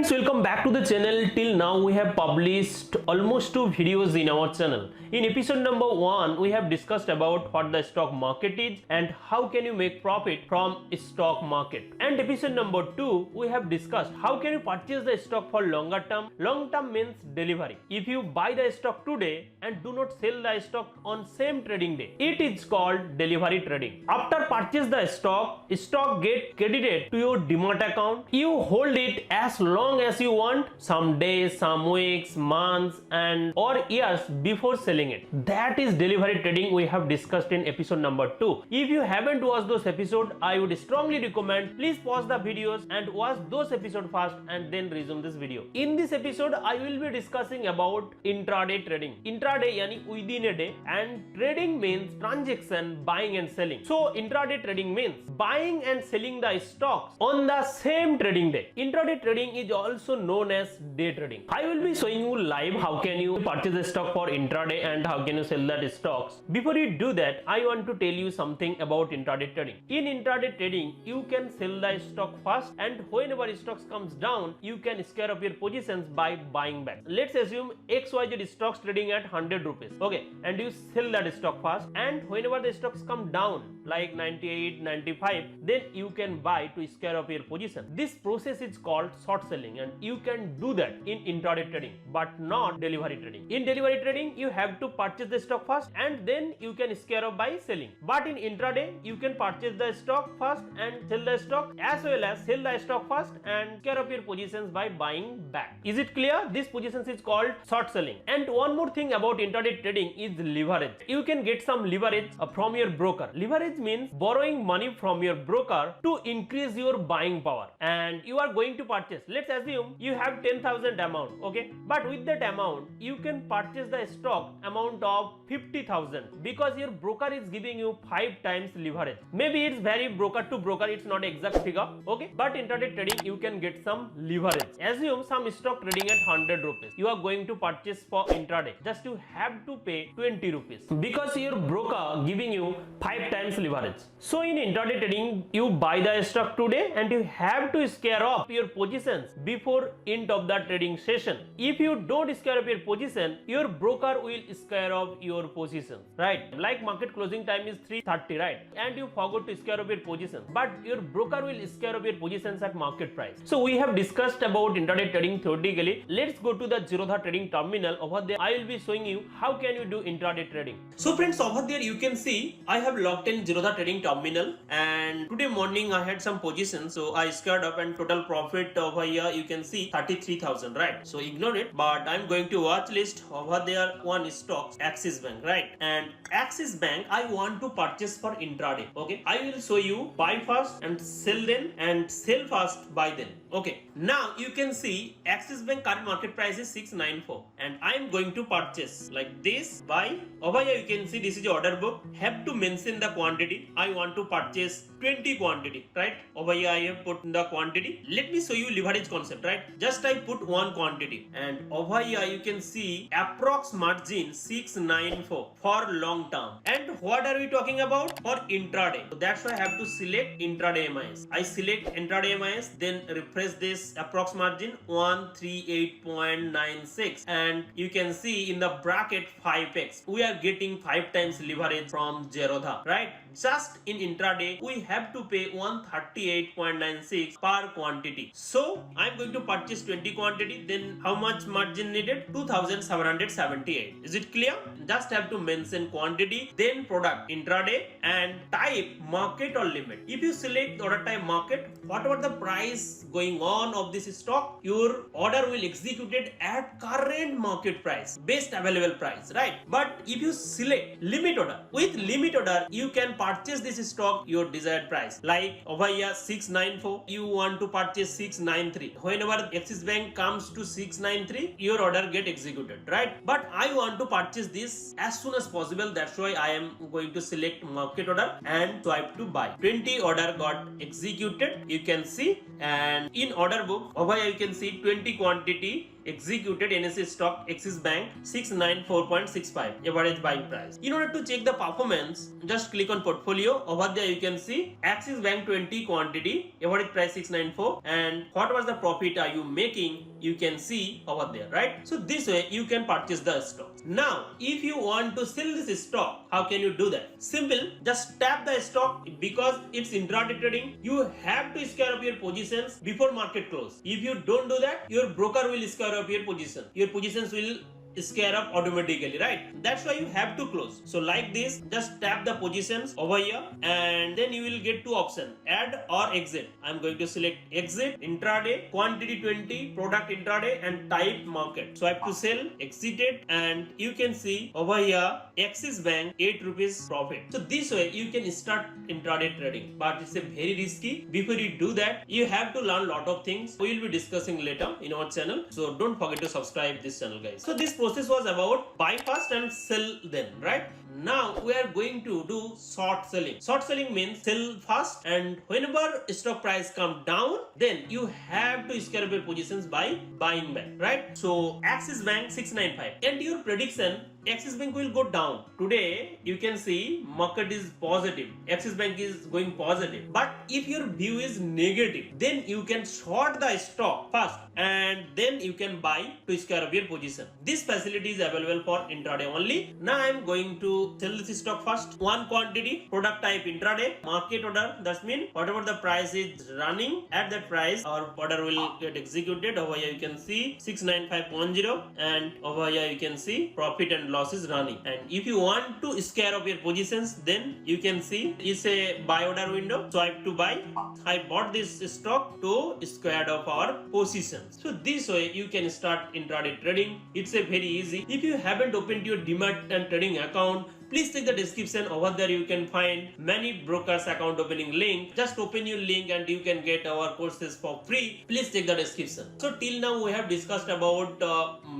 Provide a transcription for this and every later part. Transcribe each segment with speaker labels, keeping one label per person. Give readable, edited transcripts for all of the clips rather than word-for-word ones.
Speaker 1: friends, welcome back to the channel. Till now we have published almost 2 videos in our channel. In episode number 1 we have discussed about what the stock market is and how can you make profit from stock market. And episode number 2 we have discussed how can you purchase the stock for longer term. Long term means delivery. If you buy the stock today and do not sell the stock on same trading day, it is called delivery trading. After purchase the stock get credited to your demat account. You hold it as long as you want, some days, some weeks, months and or years before selling it. That is delivery trading we have discussed in episode number 2. If you haven't watched those episodes, I would strongly recommend please pause the videos and watch those episodes first and then resume this video. In this episode I will be discussing about intraday trading. Intraday yani within a day, and trading means transaction, buying and selling. So intraday trading means buying and selling the stocks on the same trading day. Intraday trading is also known as day trading. I will be showing you live how can you purchase a stock for intraday and how can you sell that stocks. Before you do that, I want to tell you something about intraday trading. In intraday trading, you can sell the stock fast, and whenever stocks comes down, you can scare up your positions by buying back. Let's assume XYZ stocks trading at 100 rupees. Okay, and you sell that stock fast, and whenever the stocks come down like 98, 95, then you can buy to scare up your position. This process is called short selling, and you can do that in intraday trading but not delivery trading. In delivery trading you have to purchase the stock first and then you can scare up by selling, but in intraday you can purchase the stock first and sell the stock, as well as sell the stock first and scare up your positions by buying back. Is it clear? This positions is called short selling. And one more thing about intraday trading is leverage. You can get some leverage from your broker. Leverage means borrowing money from your broker to increase your buying power, and you are going to purchase. Let's assume you have 10,000 amount, okay, but with that amount you can purchase the stock amount of 50,000 because your broker is giving you 5 times leverage. Maybe it's very broker to broker, it's not exact figure, okay, but intraday trading you can get some leverage. Assume some stock trading at 100 rupees. You are going to purchase for intraday, just you have to pay 20 rupees because your broker giving you 5 times leverage. So in intraday trading you buy the stock today and you have to scare off your positions before end of the trading session. If you don't scare up your position, your broker will scare off your position, right? Like market closing time is 3:30, right? And you forgot to scare up your position, but your broker will scare up your positions at market price. So we have discussed about intraday trading theoretically. Let's go to the zerodha trading terminal. Over there I will be showing you how can you do intraday trading. So friends, over there you can see I have logged in zerodha trading terminal, and today morning I had some positions, so I scared up and total profit over here you can see 33,000, right? So ignore it, but I'm going to watch list. Over there one stock Axis Bank, right? And Axis Bank I want to purchase for intraday. Okay, I will show you buy first and sell then, and sell first buy then. Okay, now you can see Axis Bank current market price is 694 and I am going to purchase like this. Buy. Over here you can see this is your order book. Have to mention the quantity. I want to purchase 20 quantity, right? Over here I have put the quantity. Let me show you leverage concept, right? Just I put one quantity, and over here you can see approx margin 694 for long term. And what are we talking about? For intraday. So that's why I have to select intraday MIS. I select intraday MIS, then refresh this approx margin 138.96, and you can see in the bracket 5x. We are getting 5 times leverage from zerodha, right? Just in intraday we have to pay 138.96 per quantity. So I'm going to purchase 20 quantity. Then how much margin needed? 2778. Is it clear? Just have to mention quantity, then product, intraday, and type market or limit. If you select order type market, whatever the price going on of this stock, your order will executed at current market price, best available price, right? But if you select limit order, with limit order you can purchase this stock your desired price. Like over here 694, you want to purchase 693. Whenever Axis Bank comes to 693, your order get executed, right? But I want to purchase this as soon as possible. That's why I am going to select market order and swipe to buy. 20 order got executed, you can see, and in order book over here you can see 20 quantity executed NSE stock Axis Bank 694.65 average buying price. In order to check the performance, just click on portfolio. Over there you can see Axis Bank 20 quantity, average price 694, and what was the profit are you making, you can see over there, right? So this way you can purchase the stock. Now if you want to sell this stock, how can you do that? Simple, just tap the stock. Because it's intraday trading, you have to scare up your positions before market close. If you don't do that, your broker will scare up your position. Your positions will scare up automatically, right? That's why you have to close. So like this, just tap the positions over here, and then you will get two options, add or exit. I'm going to select exit, intraday, quantity 20, product intraday, and type market. So I have to sell, exited, and you can see over here Axis Bank 8 rupees profit. So this way you can start intraday trading, but it's a very risky. Before you do that, you have to learn a lot of things we will be discussing later in our channel. So don't forget to subscribe this channel, guys. So this process was about buy first and sell then, right? Now we are going to do short selling. Short selling means sell first, and whenever stock price come down, then you have to scale up your positions by buying back, right? So Axis Bank 695, and your prediction Axis Bank will go down. Today you can see market is positive, Axis Bank is going positive, but if your view is negative, then you can short the stock first and then you can buy to scale up your position. This facility is available for intraday only. Now I am going to sell this stock first. One quantity, product type intraday, market order. That means whatever the price is running at that price, our order will get executed. Over here you can see 69510, and over here you can see profit and loss is running. And if you want to scare up your positions, then you can see it's a buy order window. So I have to buy. I bought this stock to square off our positions. So this way you can start intraday trading. It's a very easy. If you haven't opened your demat and trading account, please check the description. Over there you can find many brokers account opening link. Just open your link and you can get our courses for free. Please check the description. So till now we have discussed about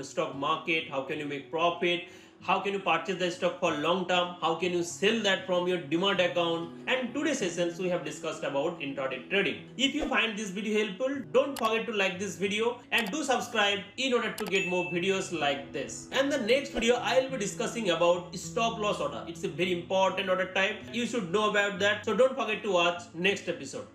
Speaker 1: stock market, how can you make profit, how can you purchase the stock for long term, how can you sell that from your demat account, and today's sessions we have discussed about intraday trading. If you find this video helpful, don't forget to like this video and do subscribe in order to get more videos like this. And the next video I will be discussing about stop loss order. It's a very important order type, you should know about that, so don't forget to watch next episode.